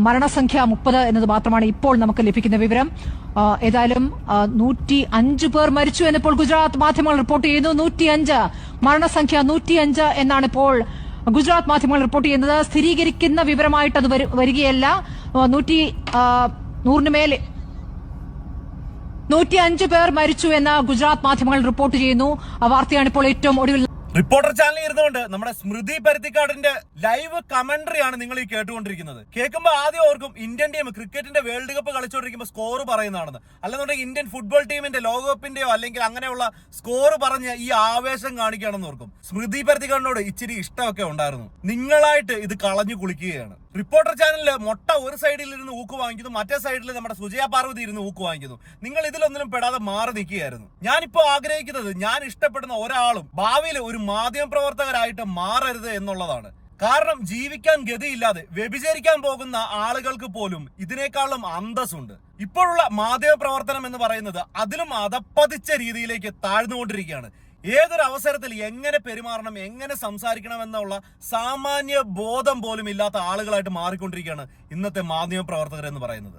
മരണസംഖ്യ 30 എന്നത് മാത്രമാണ് ഇപ്പോൾ നമുക്ക് ലഭിക്കുന്ന വിവരം. ഏതായാലും 105 പേർ മരിച്ചു എന്നിപ്പോൾ ഗുജറാത്ത് മാധ്യമങ്ങൾ റിപ്പോർട്ട് ചെയ്യുന്നു. 105 മരണസംഖ്യ 105 എന്നാണ് ഇപ്പോൾ ഗുജറാത്ത് മാധ്യമങ്ങൾ റിപ്പോർട്ട് ചെയ്യുന്നത്. സ്ഥിരീകരിക്കുന്ന വിവരമായിട്ട് അത് വരികയല്ല. 100 മേലെ 105 പേർ മരിച്ചു എന്ന് ഗുജറാത്ത് മാധ്യമങ്ങൾ റിപ്പോർട്ട് ചെയ്യുന്നു. ആ വാർത്തയാണ് ഇപ്പോൾ ഏറ്റവും ഒടുവിൽ റിപ്പോർട്ടർ ചാനലിൽ ഇരുന്നുകൊണ്ട് നമ്മുടെ സ്മൃതി പരുത്തിക്കാടിന്റെ ലൈവ് കമന്ററി ആണ് നിങ്ങൾ ഈ കേട്ടുകൊണ്ടിരിക്കുന്നത്. കേൾക്കുമ്പോൾ ആദ്യം ഓർക്കും ഇന്ത്യൻ ടീം ക്രിക്കറ്റിന്റെ വേൾഡ് കപ്പ് കളിച്ചുകൊണ്ടിരിക്കുമ്പോൾ സ്കോർ പറയുന്നതാണെന്ന്. അല്ലെന്നുണ്ടെങ്കിൽ ഇന്ത്യൻ ഫുട്ബോൾ ടീമിന്റെ ലോകകപ്പിന്റെയോ അല്ലെങ്കിൽ അങ്ങനെയുള്ള സ്കോർ പറഞ്ഞ് ഈ ആവേശം കാണിക്കുകയാണെന്ന് ഓർക്കും. സ്മൃതി പരുത്തിക്കാടിനോട് ഇച്ചിരി ഇഷ്ടമൊക്കെ ഉണ്ടായിരുന്നു. നിങ്ങളായിട്ട് ഇത് കളഞ്ഞു കുളിക്കുകയാണ്. റിപ്പോർട്ടർ ചാനലില് മൊട്ട ഒരു സൈഡിൽ ഇരുന്ന് ഊക്ക് വാങ്ങിക്കുന്നു, മറ്റേ സൈഡിൽ നമ്മുടെ സുജയ പാർവതി ഇരുന്ന് ഊക്ക് വാങ്ങിക്കുന്നു. നിങ്ങൾ ഇതിലൊന്നിനും പെടാതെ മാറി നിൽക്കുകയായിരുന്നു. ഞാനിപ്പോ ആഗ്രഹിക്കുന്നത് ഞാൻ ഇഷ്ടപ്പെടുന്ന ഒരാളും ഭാവിയിൽ ഒരു മാധ്യമ പ്രവർത്തകരായിട്ട് മാറരുത് എന്നുള്ളതാണ്. കാരണം ജീവിക്കാൻ ഗതിയില്ലാതെ വ്യഭിചരിക്കാൻ പോകുന്ന ആളുകൾക്ക് പോലും ഇതിനേക്കാളും അന്തസ്സുണ്ട്. ഇപ്പോഴുള്ള മാധ്യമ പ്രവർത്തനം എന്ന് പറയുന്നത് അതിലും അധപ്പതിച്ച രീതിയിലേക്ക് താഴ്ന്നുകൊണ്ടിരിക്കുകയാണ്. ഏതൊരു അവസരത്തിൽ എങ്ങനെ പെരുമാറണം, എങ്ങനെ സംസാരിക്കണം എന്നുള്ള സാമാന്യ ബോധം പോലും ഇല്ലാത്ത ആളുകളായിട്ട് മാറിക്കൊണ്ടിരിക്കുകയാണ് ഇന്നത്തെ മാധ്യമ പ്രവർത്തകർ എന്ന് പറയുന്നത്.